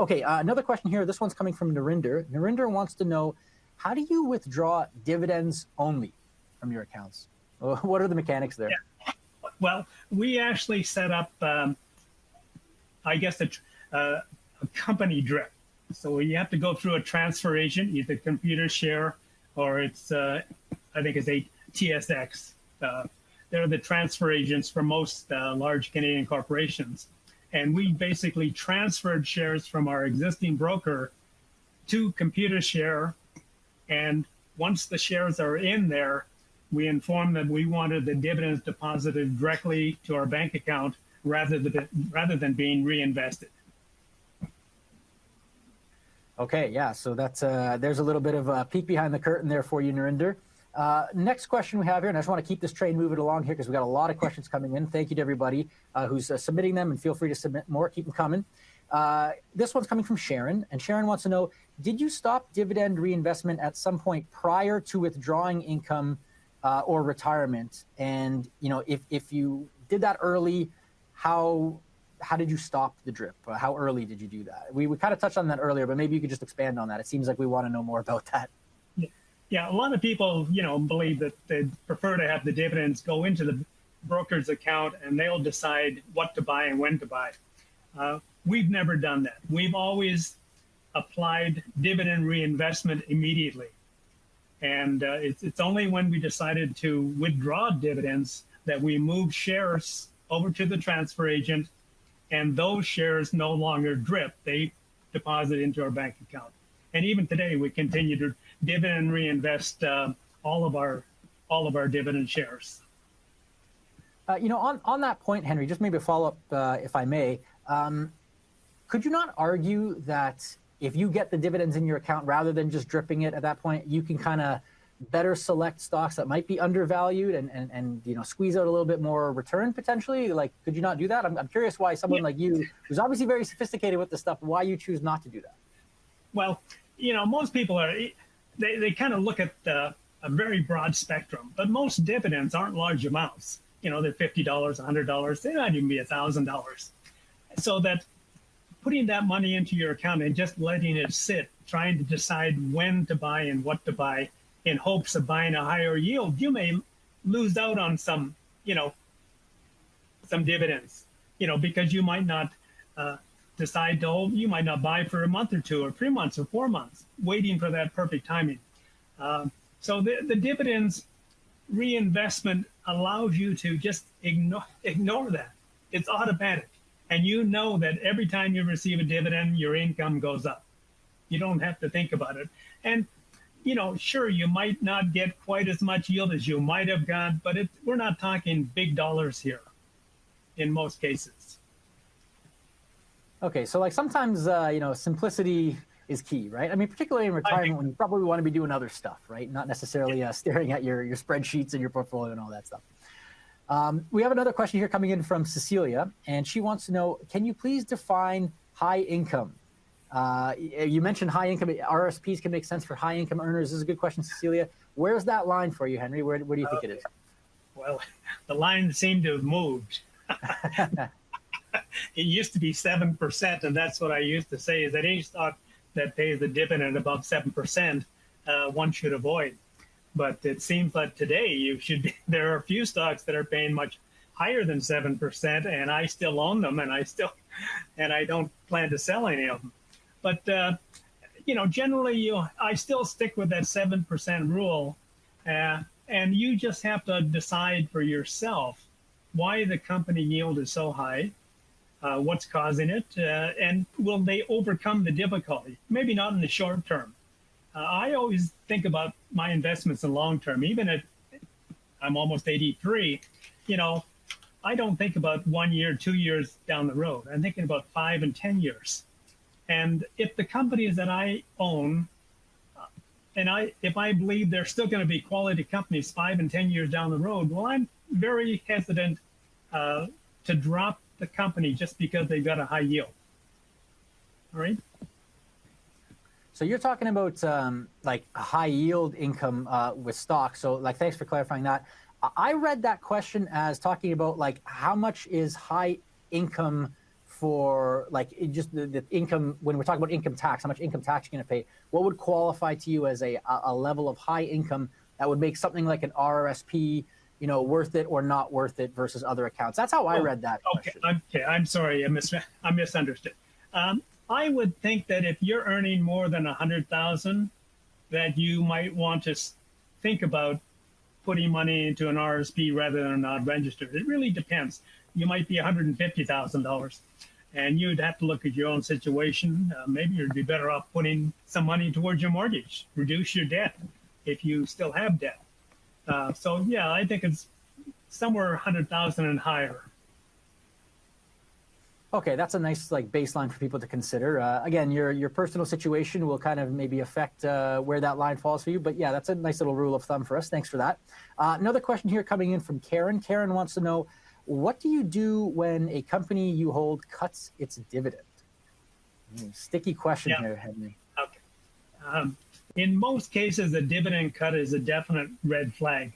Okay, another question here. This one's coming from Narinder. Narinder wants to know, how do you withdraw dividends only from your accounts? What are the mechanics there? Yeah. Well, we actually set up, I guess, a company drip. So you have to go through a transfer agent, either computer share or it's, I think it's a TSX. They're the transfer agents for most large Canadian corporations. And we basically transferred shares from our existing broker to computer share. And once the shares are in there, we inform that we wanted the dividends deposited directly to our bank account rather than being reinvested. Okay, yeah, so that's there's a little bit of a peek behind the curtain there for you, Narinder. Next question we have here, and I just want to keep this train moving along here because we've got a lot of questions coming in. Thank you to everybody who's submitting them, and feel free to submit more. Keep them coming. This one's coming from Sharon, and Sharon wants to know, did you stop dividend reinvestment at some point prior to withdrawing income or retirement? And, if you did that early, how did you stop the drip? How early did you do that? We kind of touched on that earlier, but maybe you could just expand on that. It seems like we want to know more about that. Yeah, a lot of people, believe that they prefer to have the dividends go into the broker's account and they'll decide what to buy and when to buy. We've never done that. We've always applied dividend reinvestment immediately. And it's only when we decided to withdraw dividends that we move shares over to the transfer agent, and those shares no longer drip. They deposit into our bank account. And even today, we continue to dividend reinvest all of our dividend shares. On that point, Henry, just maybe a follow-up, if I may. Could you not argue that if you get the dividends in your account rather than just dripping it at that point, you can kind of better select stocks that might be undervalued and squeeze out a little bit more return potentially? Like, could you not do that? I'm curious why someone like you, who's obviously very sophisticated with this stuff, why you choose not to do that. Well, most people they kind of look at a very broad spectrum, but most dividends aren't large amounts. They're $50, $100. They might even be $1,000. So that putting that money into your account and just letting it sit, trying to decide when to buy and what to buy in hopes of buying a higher yield, you may lose out on some dividends, because you might not decide to hold, you might not buy for a month or 2 or 3 months or 4 months, waiting for that perfect timing. So the dividends reinvestment allows you to just ignore that. It's automatic. And you know that every time you receive a dividend, your income goes up. You don't have to think about it. And, sure, you might not get quite as much yield as you might have got, but we're not talking big dollars here in most cases. Okay, so like sometimes, simplicity is key, right? I mean, particularly in retirement when you probably want to be doing other stuff, right? Not necessarily staring at your spreadsheets and your portfolio and all that stuff. We have another question here coming in from Cecilia, and she wants to know, can you please define high income? You mentioned high income. RRSPs can make sense for high income earners. This is a good question, Cecilia. Where's that line for you, Henry? Where do you think it is? Well, the line seemed to have moved. It used to be 7%, and that's what I used to say, is that any stock that pays a dividend above 7%, one should avoid. But it seems like today there are a few stocks that are paying much higher than 7%, and I still own them, and I don't plan to sell any of them. But generally, I still stick with that 7% rule, and you just have to decide for yourself why the company yield is so high, what's causing it, and will they overcome the difficulty? Maybe not in the short term. I always think about my investments in long term. Even if I'm almost 83, I don't think about 1 year, 2 years down the road. I'm thinking about 5 and 10 years. And if the companies that I own, if I believe they're still going to be quality companies 5 and 10 years down the road, well, I'm very hesitant to drop the company just because they've got a high yield. All right. So you're talking about like a high yield income with stocks. So like, thanks for clarifying that. I read that question as talking about like how much is high income for like just the income when we're talking about income tax, how much income tax you're going to pay. What would qualify to you as a level of high income that would make something like an RRSP, worth it or not worth it versus other accounts? That's how I read that question. Okay. I'm sorry. I misunderstood. I would think that if you're earning more than 100,000, that you might want to think about putting money into an RRSP rather than not registered. It really depends. You might be $150,000, and you'd have to look at your own situation. Maybe you'd be better off putting some money towards your mortgage, reduce your debt if you still have debt. So yeah, I think it's somewhere 100,000 and higher. Okay, that's a nice like baseline for people to consider. Again, your personal situation will kind of maybe affect where that line falls for you. But yeah, that's a nice little rule of thumb for us. Thanks for that. Another question here coming in from Karen. Karen wants to know, what do you do when a company you hold cuts its dividend? Sticky question here, Henry. Okay. In most cases, a dividend cut is a definite red flag.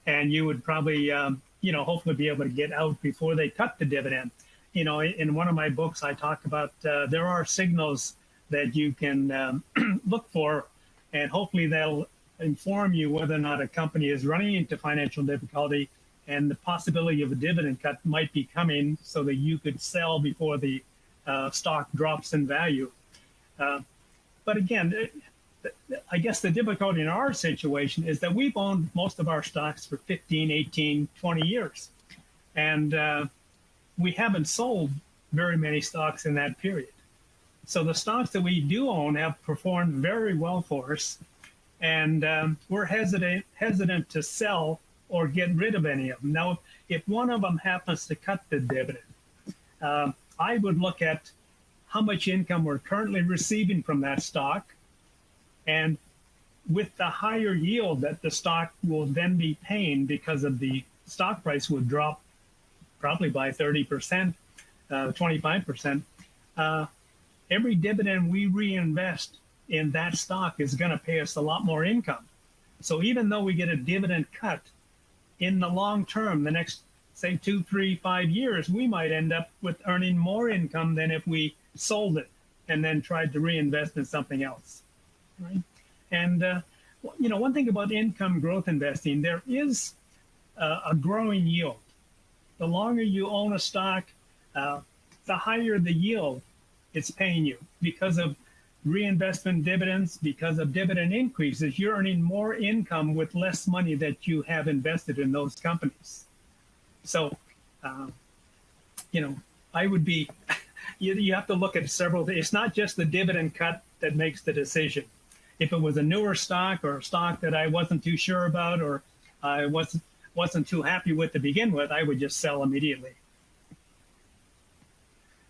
And you would probably, hopefully be able to get out before they cut the dividend. In one of my books, I talk about there are signals that you can look for, and hopefully they'll inform you whether or not a company is running into financial difficulty, and the possibility of a dividend cut might be coming so that you could sell before the stock drops in value. But again, I guess the difficulty in our situation is that we've owned most of our stocks for 15, 18, 20 years. And we haven't sold very many stocks in that period. So the stocks that we do own have performed very well for us. And we're hesitant to sell or get rid of any of them. Now, if one of them happens to cut the dividend, I would look at how much income we're currently receiving from that stock. And with the higher yield that the stock will then be paying, because of the stock price would drop probably by 30%, 25%, every dividend we reinvest in that stock is going to pay us a lot more income. So even though we get a dividend cut, in the long term, the next, say, 2, 3, 5 years, we might end up with earning more income than if we sold it and then tried to reinvest in something else. Right? And one thing about income growth investing, there is a growing yield. The longer you own a stock, the higher the yield it's paying you because of reinvestment dividends, because of dividend increases. You're earning more income with less money that you have invested in those companies. So, I would be, you have to look at several things. It's not just the dividend cut that makes the decision. If it was a newer stock or a stock that I wasn't too sure about or I wasn't too happy with to begin with, I would just sell immediately.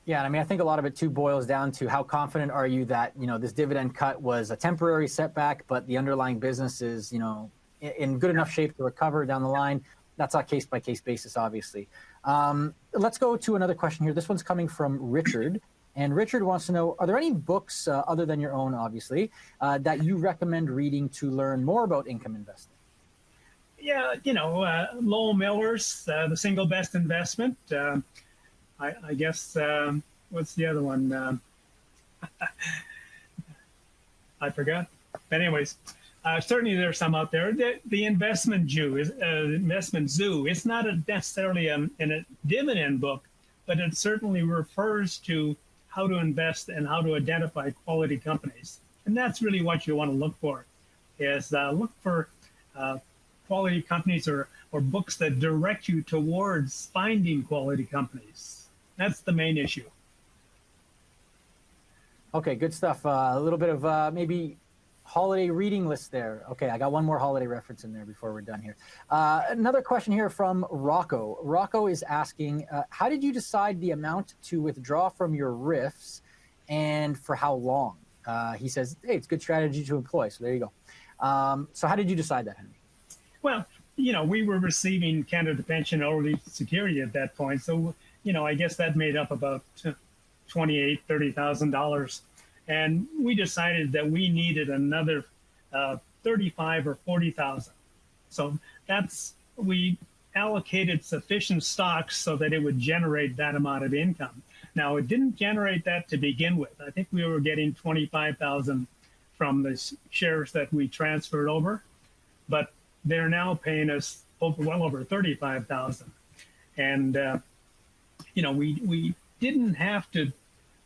Yeah, I mean, I think a lot of it too boils down to how confident are you that, this dividend cut was a temporary setback, but the underlying business is, in good enough shape to recover down the line. That's on a case-by-case basis, obviously. Let's go to another question here. This one's coming from Richard. And Richard wants to know, are there any books, other than your own, obviously, that you recommend reading to learn more about income investing? Yeah, Lowell Miller's The Single Best Investment. I guess, what's the other one? I forgot. But anyways, certainly there's some out there. The Investment Zoo, it's not necessarily in a dividend book, but it certainly refers to how to invest and how to identify quality companies. And that's really what you want to look for, is look for quality companies or books that direct you towards finding quality companies. That's the main issue. Okay, good stuff. A little bit of maybe holiday reading list there. Okay, I got one more holiday reference in there before we're done here. Another question here from Rocco. Rocco is asking, how did you decide the amount to withdraw from your RRIFs and for how long? He says, hey, it's a good strategy to employ. So there you go. So how did you decide that, Henry? Well, we were receiving Canada Pension Early Security at that point. So, I guess that made up about $28,000, $30,000. And we decided that we needed another 35 or 40,000. So we allocated sufficient stocks so that it would generate that amount of income. Now, it didn't generate that to begin with. I think we were getting 25,000 from the shares that we transferred over, but they're now paying us well over 35,000. And, we didn't have to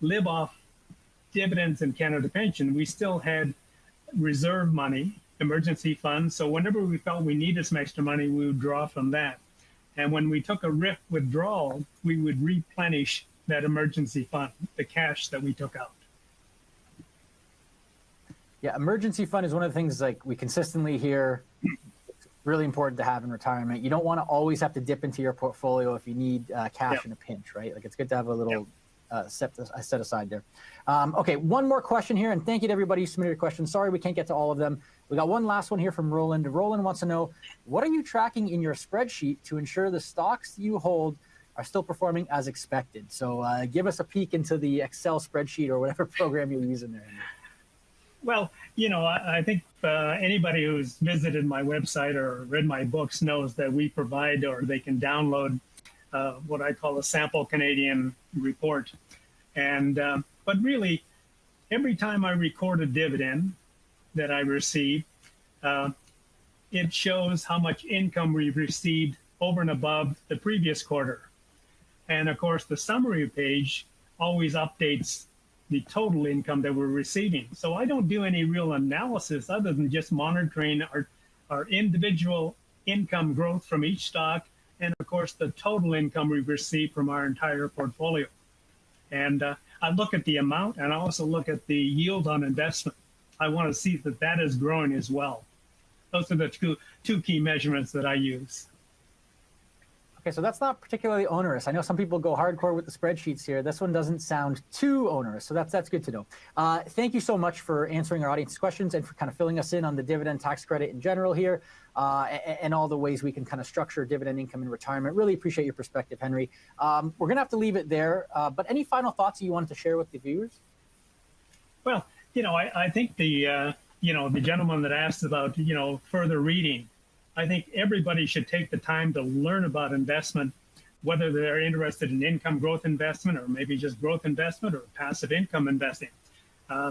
live off dividends and Canada Pension. We still had reserve money, emergency funds. So whenever we felt we needed some extra money, we would draw from that. And when we took a RRIF withdrawal, we would replenish that emergency fund, the cash that we took out. Yeah, emergency fund is one of the things like we consistently hear. It's really important to have in retirement. You don't want to always have to dip into your portfolio if you need cash in a pinch, right? Like it's good to have a little set aside there. Okay, one more question here, and thank you to everybody who submitted a question. Sorry we can't get to all of them. We got one last one here from Roland. Roland wants to know, what are you tracking in your spreadsheet to ensure the stocks you hold are still performing as expected? So give us a peek into the Excel spreadsheet or whatever program you're using there. Well, I think anybody who's visited my website or read my books knows that we provide, or they can download what I call a sample Canadian report. And but really, every time I record a dividend that I receive, it shows how much income we've received over and above the previous quarter. And of course, the summary page always updates the total income that we're receiving. So I don't do any real analysis other than just monitoring our individual income growth from each stock and of course the total income we receive from our entire portfolio. And I look at the amount, and I also look at the yield on investment. I want to see that that is growing as well. Those are the two key measurements that I use. Okay, so that's not particularly onerous. I know some people go hardcore with the spreadsheets here. This one doesn't sound too onerous, so that's good to know. Thank you so much for answering our audience questions and for kind of filling us in on the dividend tax credit in general here, and all the ways we can kind of structure dividend income in retirement. Really appreciate your perspective, Henry. We're going to have to leave it there, but any final thoughts you wanted to share with the viewers? Well, I think the gentleman that asked about, further reading, I think everybody should take the time to learn about investment, whether they're interested in income growth investment or maybe just growth investment or passive income investing.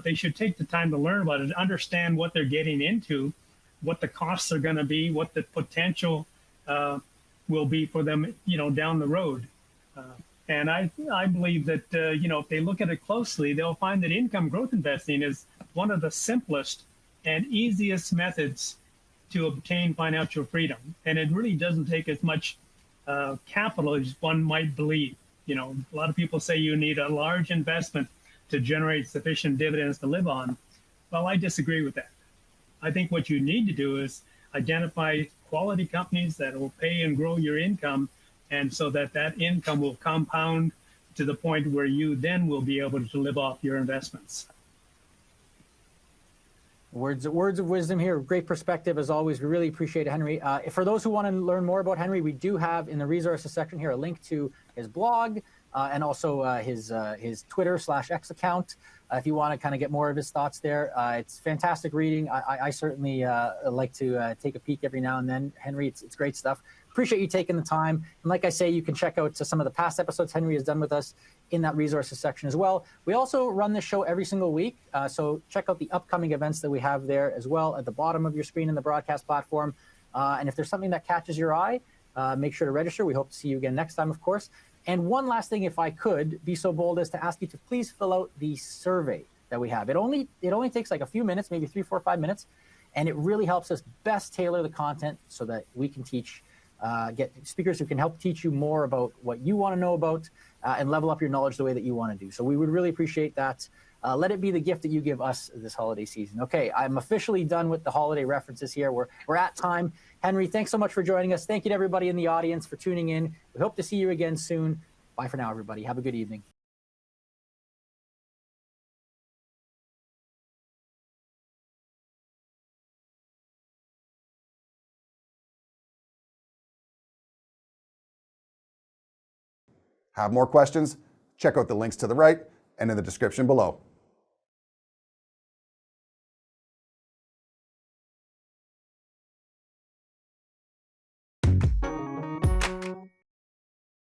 They should take the time to learn about it, understand what they're getting into, what the costs are going to be, what the potential will be for them, down the road. And I believe that, if they look at it closely, they'll find that income growth investing is one of the simplest and easiest methods to obtain financial freedom. And it really doesn't take as much capital as one might believe. A lot of people say you need a large investment to generate sufficient dividends to live on. Well, I disagree with that. I think what you need to do is identify quality companies that will pay and grow your income, and so that income will compound to the point where you then will be able to live off your investments. Words of wisdom here. Great perspective as always. We really appreciate it, Henry. For those who want to learn more about Henry, we do have in the resources section here a link to his blog and also his Twitter/X account. If you want to kind of get more of his thoughts there, it's fantastic reading. I certainly like to take a peek every now and then. Henry, it's great stuff. Appreciate you taking the time. And like I say, you can check out some of the past episodes Henry has done with us in that resources section as well. We also run this show every single week, so check out the upcoming events that we have there as well at the bottom of your screen in the broadcast platform. And if there's something that catches your eye, make sure to register. We hope to see you again next time, of course. And one last thing, if I could be so bold as to ask you to please fill out the survey that we have. It only takes like a few minutes, maybe 3, 4, 5 minutes, and it really helps us best tailor the content so that we can get speakers who can help teach you more about what you want to know about and level up your knowledge the way that you want to do. So we would really appreciate that. Let it be the gift that you give us this holiday season. Okay, I'm officially done with the holiday references here. We're at time. Henry, thanks so much for joining us. Thank you to everybody in the audience for tuning in. We hope to see you again soon. Bye for now, everybody. Have a good evening. Have more questions? Check out the links to the right and in the description below.